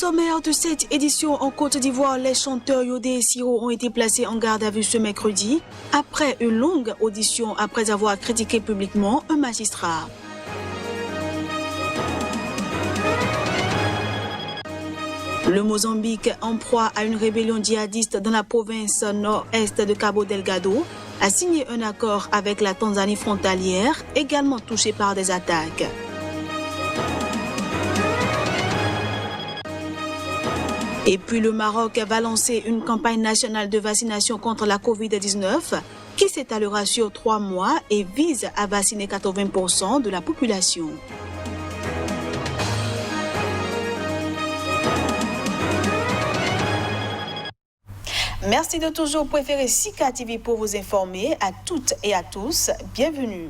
sommaire de cette édition en Côte d'Ivoire, les chanteurs Yodé et Siro ont été placés en garde à vue ce mercredi après une longue audition après avoir critiqué publiquement un magistrat. Le Mozambique, en proie à une rébellion djihadiste dans la province nord-est de Cabo Delgado, a signé un accord avec la Tanzanie frontalière, également touchée par des attaques. Et puis le Maroc va lancer une campagne nationale de vaccination contre la Covid-19 qui s'étalera sur 3 mois et vise à vacciner 80% de la population. Merci de toujours préférer Sika TV pour vous informer. À toutes et à tous, bienvenue.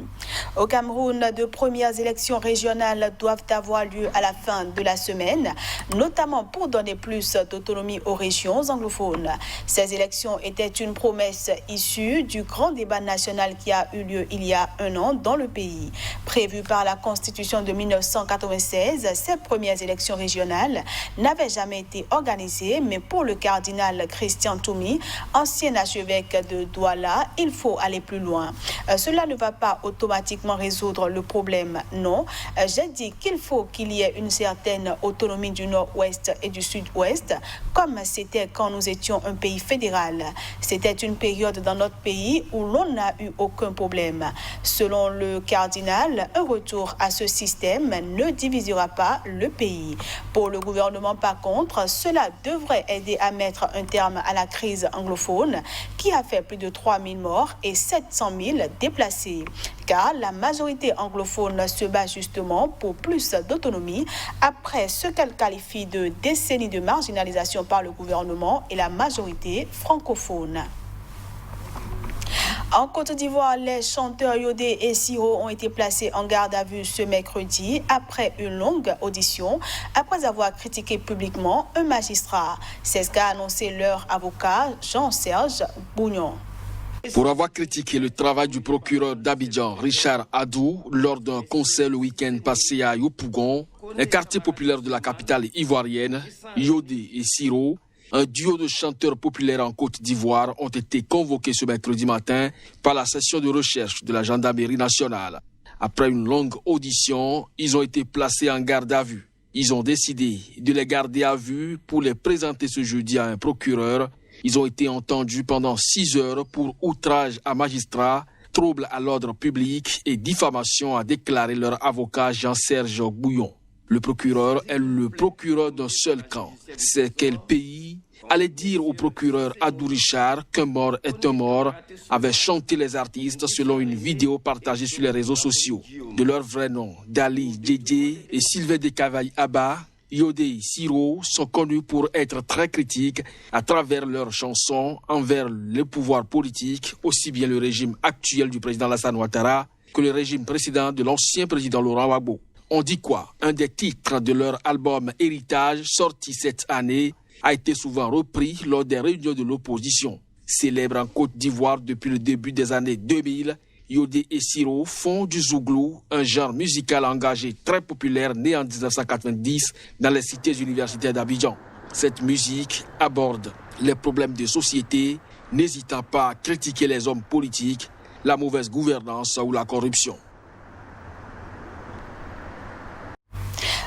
Au Cameroun, de premières élections régionales doivent avoir lieu à la fin de la semaine, notamment pour donner plus d'autonomie aux régions anglophones. Ces élections étaient une promesse issue du grand débat national qui a eu lieu il y a un an dans le pays. Prévu par la Constitution de 1996, ces premières élections régionales n'avaient jamais été organisées, mais pour le cardinal Christian Toumi, ancien archevêque de Douala, il faut aller plus loin. Cela ne va pas automatiquement résoudre le problème, non. J'ai dit qu'il faut qu'il y ait une certaine autonomie du nord-ouest et du sud-ouest, comme c'était quand nous étions un pays fédéral. C'était une période dans notre pays où l'on n'a eu aucun problème. Selon le cardinal, un retour à ce système ne divisera pas le pays. Pour le gouvernement, par contre, cela devrait aider à mettre un terme à la crise anglophone qui a fait plus de 3000 morts et 700 000 déplacés. Car la majorité anglophone se bat justement pour plus d'autonomie après ce qu'elle qualifie de décennies de marginalisation par le gouvernement et la majorité francophone. En Côte d'Ivoire, les chanteurs Yodé et Siro ont été placés en garde à vue ce mercredi après une longue audition, après avoir critiqué publiquement un magistrat. C'est ce qu'a annoncé leur avocat Jean-Serge Bougnon. Pour avoir critiqué le travail du procureur d'Abidjan, Richard Adou, lors d'un concert le week-end passé à Yopougon, un quartier populaire de la capitale ivoirienne, Yodé et Siro, un duo de chanteurs populaires en Côte d'Ivoire, ont été convoqués ce mercredi matin par la section de recherche de la gendarmerie nationale. Après une longue audition, ils ont été placés en garde à vue. Ils ont décidé de les garder à vue pour les présenter ce jeudi à un procureur. Ils ont été entendus pendant 6 heures pour outrage à magistrat, trouble à l'ordre public et diffamation, a déclaré leur avocat Jean-Serge Bouillon. Le procureur est le procureur d'un seul camp. C'est quel pays allait dire au procureur Adou Richard qu'un mort est un mort, avaient chanté les artistes selon une vidéo partagée sur les réseaux sociaux. De leur vrai nom, Dali Djedje et Sylvain Dekavaï Abba, Yodé et Siro sont connus pour être très critiques à travers leurs chansons envers le pouvoir politique, aussi bien le régime actuel du président Alassane Ouattara que le régime précédent de l'ancien président Laurent Gbagbo. On dit quoi? Un des titres de leur album Héritage, sorti cette année, a été souvent repris lors des réunions de l'opposition. Célèbres en Côte d'Ivoire depuis le début des années 2000, Yodé et Siro font du zouglou, un genre musical engagé très populaire né en 1990 dans les cités universitaires d'Abidjan. Cette musique aborde les problèmes de société, n'hésitant pas à critiquer les hommes politiques, la mauvaise gouvernance ou la corruption.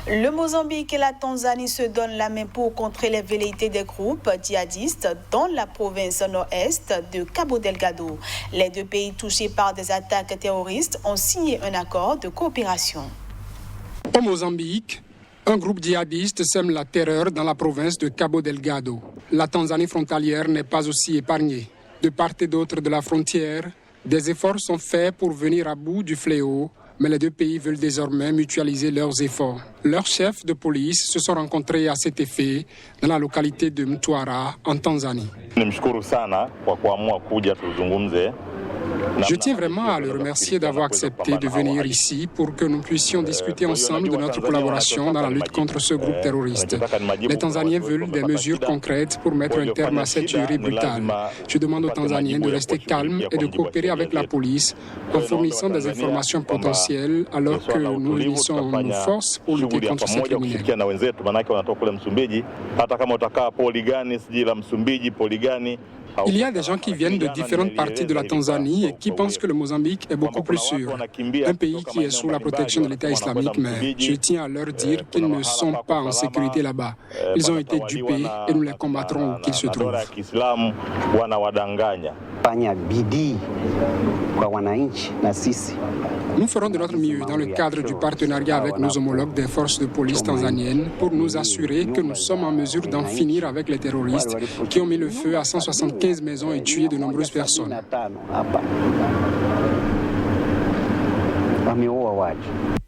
Le Mozambique et la Tanzanie se donnent la main pour contrer les velléités des groupes djihadistes dans la province nord-est de Cabo Delgado. Les deux pays touchés par des attaques terroristes ont signé un accord de coopération. Au Mozambique, un groupe djihadiste sème la terreur dans la province de Cabo Delgado. La Tanzanie frontalière n'est pas aussi épargnée. De part et d'autre de la frontière, des efforts sont faits pour venir à bout du fléau, mais les deux pays veulent désormais mutualiser leurs efforts. Leurs chefs de police se sont rencontrés à cet effet dans la localité de Mtwara, en Tanzanie. Nimshukuru sana kwa kuamua kuja tuzungumze Je tiens vraiment à le remercier d'avoir accepté de venir ici pour que nous puissions discuter ensemble de notre collaboration dans la lutte contre ce groupe terroriste. Les Tanzaniens veulent des mesures concrètes pour mettre un terme à cette tuerie brutale. Je demande aux Tanzaniens de rester calmes et de coopérer avec la police en fournissant des informations potentielles alors que nous unissons nos forces pour lutter contre ces criminels. Il y a des gens qui viennent de différentes parties de la Tanzanie et qui pensent que le Mozambique est beaucoup plus sûr. Un pays qui est sous la protection de l'État islamique, mais je tiens à leur dire qu'ils ne sont pas en sécurité là-bas. Ils ont été dupés et nous les combattrons où qu'ils se trouvent. Nous ferons de notre mieux dans le cadre du partenariat avec nos homologues des forces de police tanzaniennes pour nous assurer que nous sommes en mesure d'en finir avec les terroristes qui ont mis le feu à 175 maisons et tué de nombreuses personnes.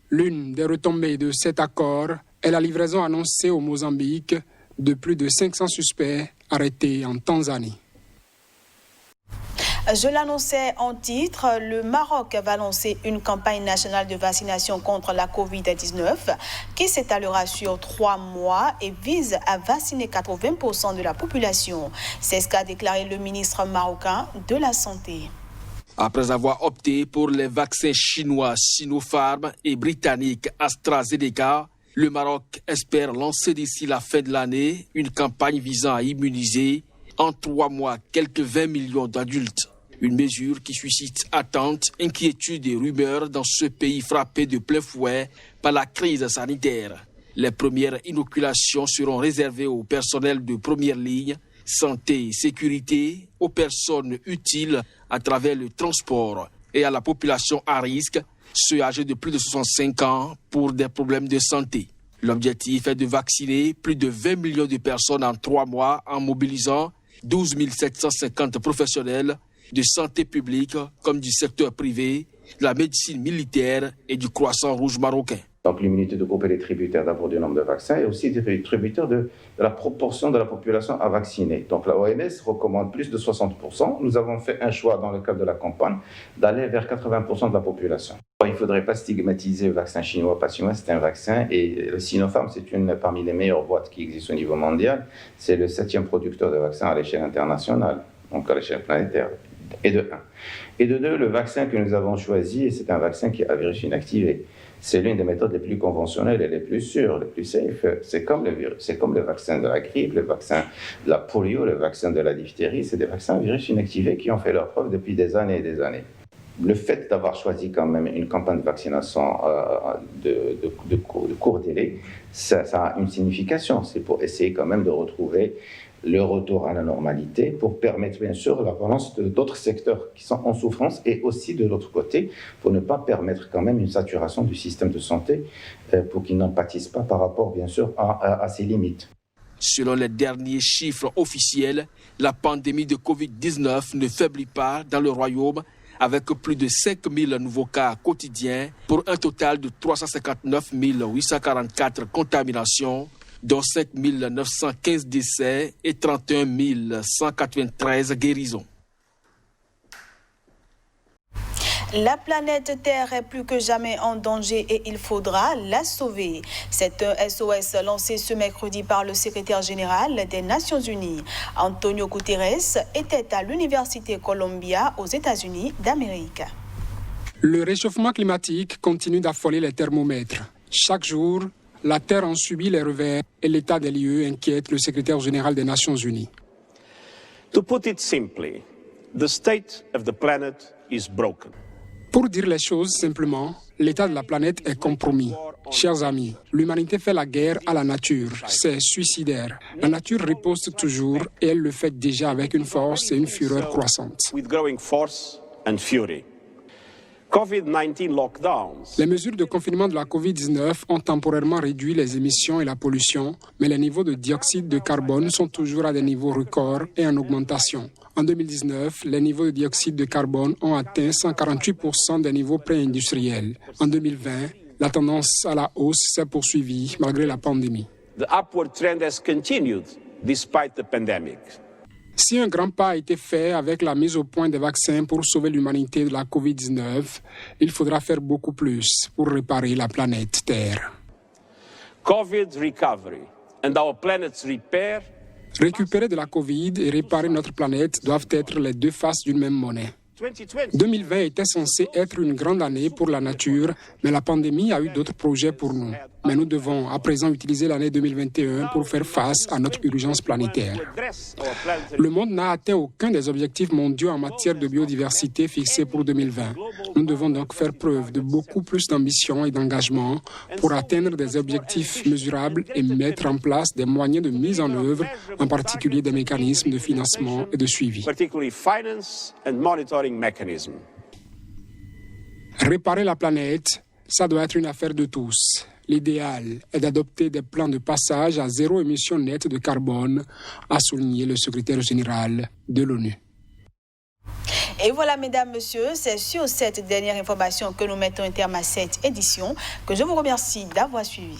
L'une des retombées de cet accord est la livraison annoncée au Mozambique de plus de 500 suspects arrêtés en Tanzanie. Je l'annonçais en titre, le Maroc va lancer une campagne nationale de vaccination contre la Covid-19 qui s'étalera sur 3 mois et vise à vacciner 80% de la population. C'est ce qu'a déclaré le ministre marocain de la Santé. Après avoir opté pour les vaccins chinois Sinopharm et britanniques AstraZeneca, le Maroc espère lancer d'ici la fin de l'année une campagne visant à immuniser en 3 mois quelques 20 millions d'adultes. Une mesure qui suscite attentes, inquiétudes et rumeurs dans ce pays frappé de plein fouet par la crise sanitaire. Les premières inoculations seront réservées au personnel de première ligne, santé et sécurité, aux personnes utiles à travers le transport et à la population à risque, ceux âgés de plus de 65 ans pour des problèmes de santé. L'objectif est de vacciner plus de 20 millions de personnes en 3 mois en mobilisant 12 750 professionnels de santé publique comme du secteur privé, de la médecine militaire et du Croissant Rouge marocain. Donc l'immunité de groupe est tributaire d'abord du nombre de vaccins et aussi tributaire de la proportion de la population à vacciner. Donc la OMS recommande plus de 60%. Nous avons fait un choix dans le cadre de la campagne d'aller vers 80% de la population. Il ne faudrait pas stigmatiser le vaccin chinois, pas chinois, c'est un vaccin et le Sinopharm, c'est une parmi les meilleures boîtes qui existent au niveau mondial. C'est le 7e producteur de vaccins à l'échelle internationale, donc à l'échelle planétaire. Et de 1. Et de 2, le vaccin que nous avons choisi, c'est un vaccin qui a virus inactivé. C'est l'une des méthodes les plus conventionnelles et les plus sûres, les plus safe. C'est comme le vaccin de la grippe, le vaccin de la polio, le vaccin de la diphtérie. C'est des vaccins à virus inactivé qui ont fait leur preuve depuis des années et des années. Le fait d'avoir choisi quand même une campagne de vaccination de court délai, ça a une signification. C'est pour essayer quand même de retrouver le retour à la normalité pour permettre bien sûr la relance d'autres secteurs qui sont en souffrance et aussi de l'autre côté pour ne pas permettre quand même une saturation du système de santé pour qu'il n'en pâtisse pas par rapport bien sûr à ses limites. Selon les derniers chiffres officiels, la pandémie de Covid-19 ne faiblit pas dans le royaume avec plus de 5 000 nouveaux cas quotidiens pour un total de 359 844 contaminations, dont 5 915 décès et 31 193 guérisons. La planète Terre est plus que jamais en danger et il faudra la sauver. C'est un SOS lancé ce mercredi par le secrétaire général des Nations Unies. Antonio Guterres était à l'Université Columbia aux États-Unis d'Amérique. Le réchauffement climatique continue d'affoler les thermomètres. Chaque jour, la Terre en subit les revers et l'état des lieux inquiète le secrétaire général des Nations Unies. To put it simply, the state of the planet is broken. Pour dire les choses simplement, l'état de la planète est compromis. Chers amis, l'humanité fait la guerre à la nature. C'est suicidaire. La nature riposte toujours et elle le fait déjà avec une force et une fureur croissantes. With growing force and fury. COVID-19 lockdowns. Les mesures de confinement de la COVID-19 ont temporairement réduit les émissions et la pollution, mais les niveaux de dioxyde de carbone sont toujours à des niveaux records et en augmentation. En 2019, les niveaux de dioxyde de carbone ont atteint 148% des niveaux pré-industriels. En 2020, la tendance à la hausse s'est poursuivie malgré la pandémie. The upward trend has continued despite the pandemic. Si un grand pas a été fait avec la mise au point des vaccins pour sauver l'humanité de la Covid-19, il faudra faire beaucoup plus pour réparer la planète Terre. COVID recovery and our planet's repair. Récupérer de la Covid et réparer notre planète doivent être les deux faces d'une même monnaie. 2020 était censé être une grande année pour la nature, mais la pandémie a eu d'autres projets pour nous. Mais nous devons à présent utiliser l'année 2021 pour faire face à notre urgence planétaire. Le monde n'a atteint aucun des objectifs mondiaux en matière de biodiversité fixés pour 2020. Nous devons donc faire preuve de beaucoup plus d'ambition et d'engagement pour atteindre des objectifs mesurables et mettre en place des moyens de mise en œuvre, en particulier des mécanismes de financement et de suivi. Réparer la planète, ça doit être une affaire de tous. L'idéal est d'adopter des plans de passage à zéro émission nette de carbone, a souligné le secrétaire général de l'ONU. Et voilà, mesdames, messieurs, c'est sur cette dernière information que nous mettons un terme à cette édition, que je vous remercie d'avoir suivi.